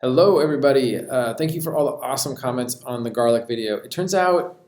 Hello everybody, thank you for all the awesome comments on the garlic video. It turns out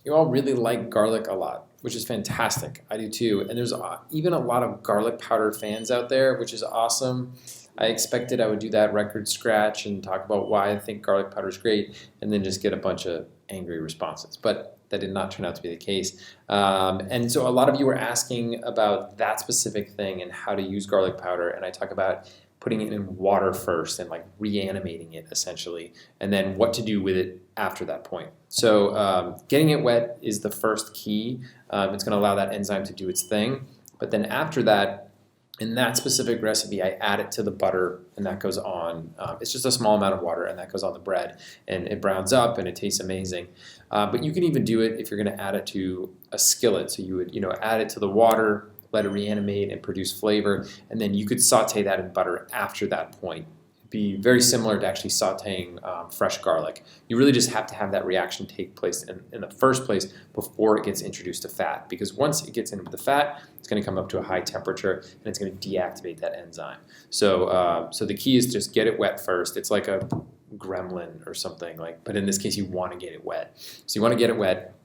you all really like garlic a lot, which is fantastic. I do too, and there's even a lot of garlic powder fans out there, which is awesome. I expected I would do that record scratch and talk about why I think garlic powder is great, and then just get a bunch of angry responses, but that did not turn out to be the case. And so a lot of you were asking about that specific thing and how to use garlic powder, and I talk about putting it in water first and like reanimating it essentially, and then what to do with it after that point. So getting it wet is the first key. It's going to allow that enzyme to do its thing. But then after that, in that specific recipe, I add it to the butter, and that goes on. It's just a small amount of water, and that goes on the bread, and it browns up, and it tastes amazing. But you can even do it if you're going to add it to a skillet. So you would, add it to the water, let it reanimate and produce flavor, and then you could saute that in butter after that point. It'd be very similar to actually sauteing fresh garlic. You really just have to have that reaction take place in the first place before it gets introduced to fat, because once it gets into the fat, it's going to come up to a high temperature and it's going to deactivate that enzyme. So the key is just get it wet first. It's like a gremlin or something, but in this case you want to get it wet. So you want to get it wet,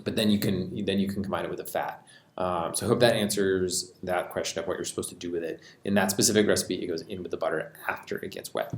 but then you can combine it with the fat. So I hope that answers that question of what you're supposed to do with it. In that specific recipe, it goes in with the butter after it gets wet.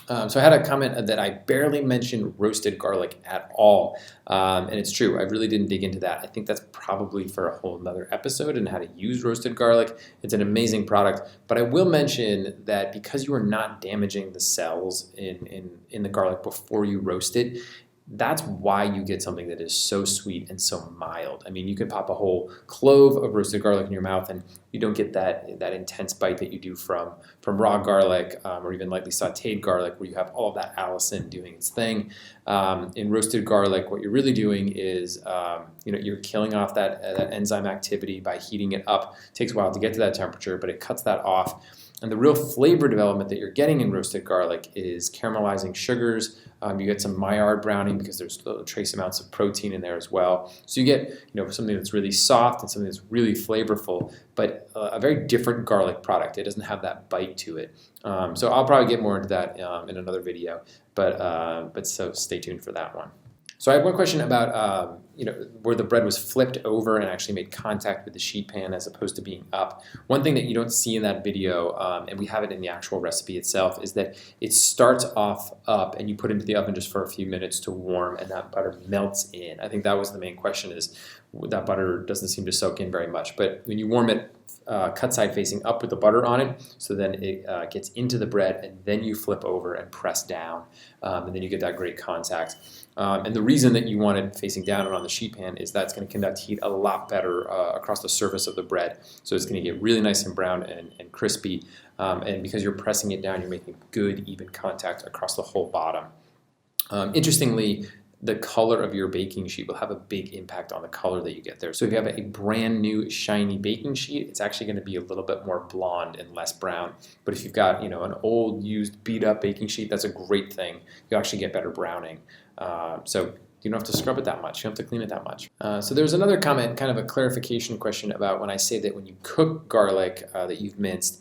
So I had a comment that I barely mentioned roasted garlic at all, and it's true. I really didn't dig into that. I think that's probably for a whole nother episode and how to use roasted garlic. It's an amazing product, but I will mention that because you are not damaging the cells in the garlic before you roast it, that's why you get something that is so sweet and so mild. I mean, you can pop a whole clove of roasted garlic in your mouth and you don't get that intense bite that you do from raw garlic or even lightly sauteed garlic, where you have all of that allicin doing its thing. In roasted garlic, what you're really doing is you're killing off that enzyme activity by heating it up. It takes a while to get to that temperature, but it cuts that off. And the real flavor development that you're getting in roasted garlic is caramelizing sugars. You get some Maillard browning because there's trace amounts of protein in there as well. So you get something that's really soft and something that's really flavorful, but a very different garlic product. It doesn't have that bite to it. So I'll probably get more into that in another video, but so stay tuned for that one. So I have one question about where the bread was flipped over and actually made contact with the sheet pan as opposed to being up. One thing that you don't see in that video, and we have it in the actual recipe itself, is that it starts off up and you put it into the oven just for a few minutes to warm, and that butter melts in. I think that was the main question, is that butter doesn't seem to soak in very much. But when you warm it, cut side facing up with the butter on it, so then it gets into the bread, and then you flip over and press down, and then you get that great contact. And the reason that you want it facing down and on the sheet pan is that's going to conduct heat a lot better across the surface of the bread. So it's going to get really nice and brown and crispy. And because you're pressing it down, you're making good, even contact across the whole bottom. Interestingly, the color of your baking sheet will have a big impact on the color that you get there. So if you have a brand new shiny baking sheet, it's actually going to be a little bit more blonde and less brown. But if you've got an old, used, beat up baking sheet, that's a great thing. You actually get better browning. So you don't have to scrub it that much. You don't have to clean it that much. So there's another comment, kind of a clarification question about when I say that when you cook garlic that you've minced,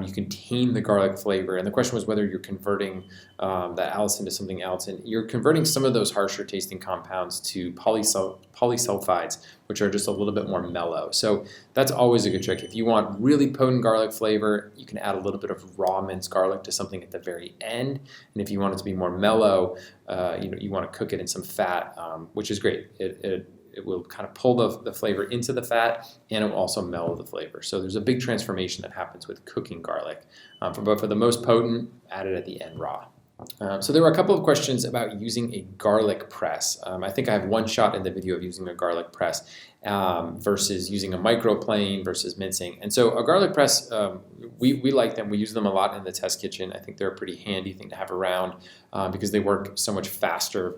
you can tame the garlic flavor. And the question was whether you're converting that allicin to something else. And you're converting some of those harsher tasting compounds to polysulfides, which are just a little bit more mellow. So that's always a good trick. If you want really potent garlic flavor, you can add a little bit of raw minced garlic to something at the very end. And if you want it to be more mellow, you want to cook it in some fat, which is great. It will kind of pull the flavor into the fat, and it will also mellow the flavor. So there's a big transformation that happens with cooking garlic. But for the most potent, add it at the end raw. So there were a couple of questions about using a garlic press. I think I have one shot in the video of using a garlic press versus using a microplane versus mincing. And so a garlic press, we like them. We use them a lot in the test kitchen. I think they're a pretty handy thing to have around because they work so much faster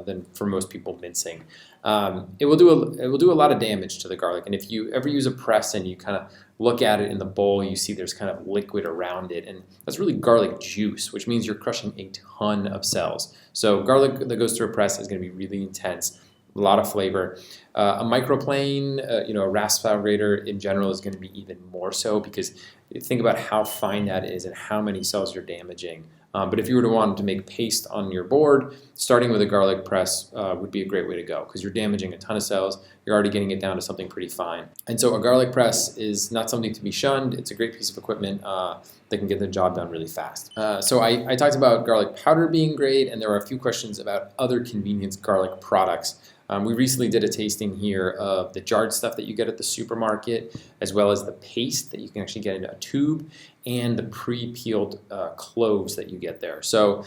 than for most people mincing. It will do a lot of damage to the garlic. And if you ever use a press and you kind of look at it in the bowl, you see there's kind of liquid around it, and that's really garlic juice, which means you're crushing a ton of cells. So garlic that goes through a press is going to be really intense, a lot of flavor. A microplane, a rasp grater in general is going to be even more so, because think about how fine that is and how many cells you're damaging But if you were to want to make paste on your board, starting with a garlic press would be a great way to go because you're damaging a ton of cells. You're already getting it down to something pretty fine. And so a garlic press is not something to be shunned. It's a great piece of equipment that can get the job done really fast. So I talked about garlic powder being great, and there are a few questions about other convenience garlic products. We recently did a tasting here of the jarred stuff that you get at the supermarket, as well as the paste that you can actually get in a tube, and the pre-peeled cloves that you get there. So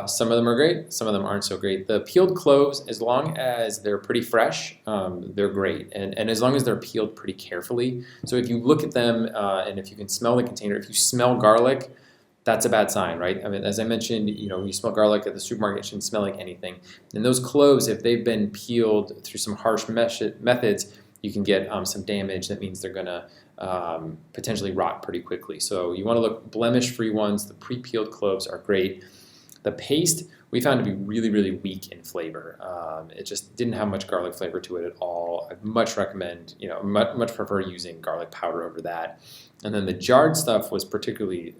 some of them are great, some of them aren't so great. The peeled cloves, as long as they're pretty fresh, they're great, and as long as they're peeled pretty carefully. So if you look at them and if you can smell the container, if you smell garlic, that's a bad sign, right? I mean, as I mentioned, when you smell garlic at the supermarket, it shouldn't smell like anything. And those cloves, if they've been peeled through some harsh methods, you can get some damage. That means they're gonna potentially rot pretty quickly. So you wanna look blemish-free ones. The pre-peeled cloves are great. The paste, we found to be really, really weak in flavor. It just didn't have much garlic flavor to it at all. I'd much recommend, much prefer using garlic powder over that. And then the jarred stuff was particularly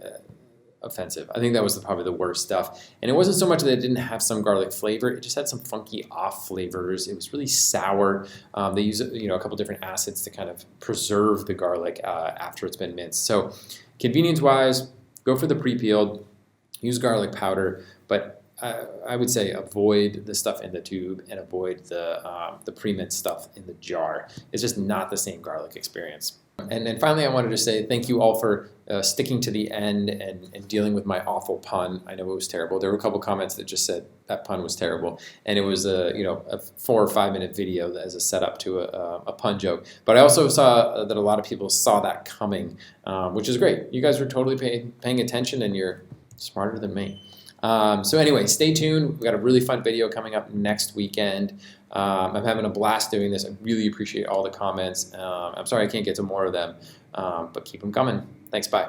offensive. I think that was probably the worst stuff. And it wasn't so much that it didn't have some garlic flavor, it just had some funky off flavors. It was really sour. They use a couple different acids to kind of preserve the garlic after it's been minced. So convenience-wise, go for the pre-peeled, use garlic powder, but I would say avoid the stuff in the tube and avoid the pre-minced stuff in the jar. It's just not the same garlic experience. And then finally, I wanted to say thank you all for sticking to the end and dealing with my awful pun. I know it was terrible. There were a couple comments that just said that pun was terrible, and it was a 4 or 5 minute video as a setup to a pun joke. But I also saw that a lot of people saw that coming, which is great. You guys were totally paying attention, and you're smarter than me. So anyway, stay tuned. We've got a really fun video coming up next weekend. I'm having a blast doing this. I really appreciate all the comments. I'm sorry I can't get to more of them, but keep them coming. Thanks, bye.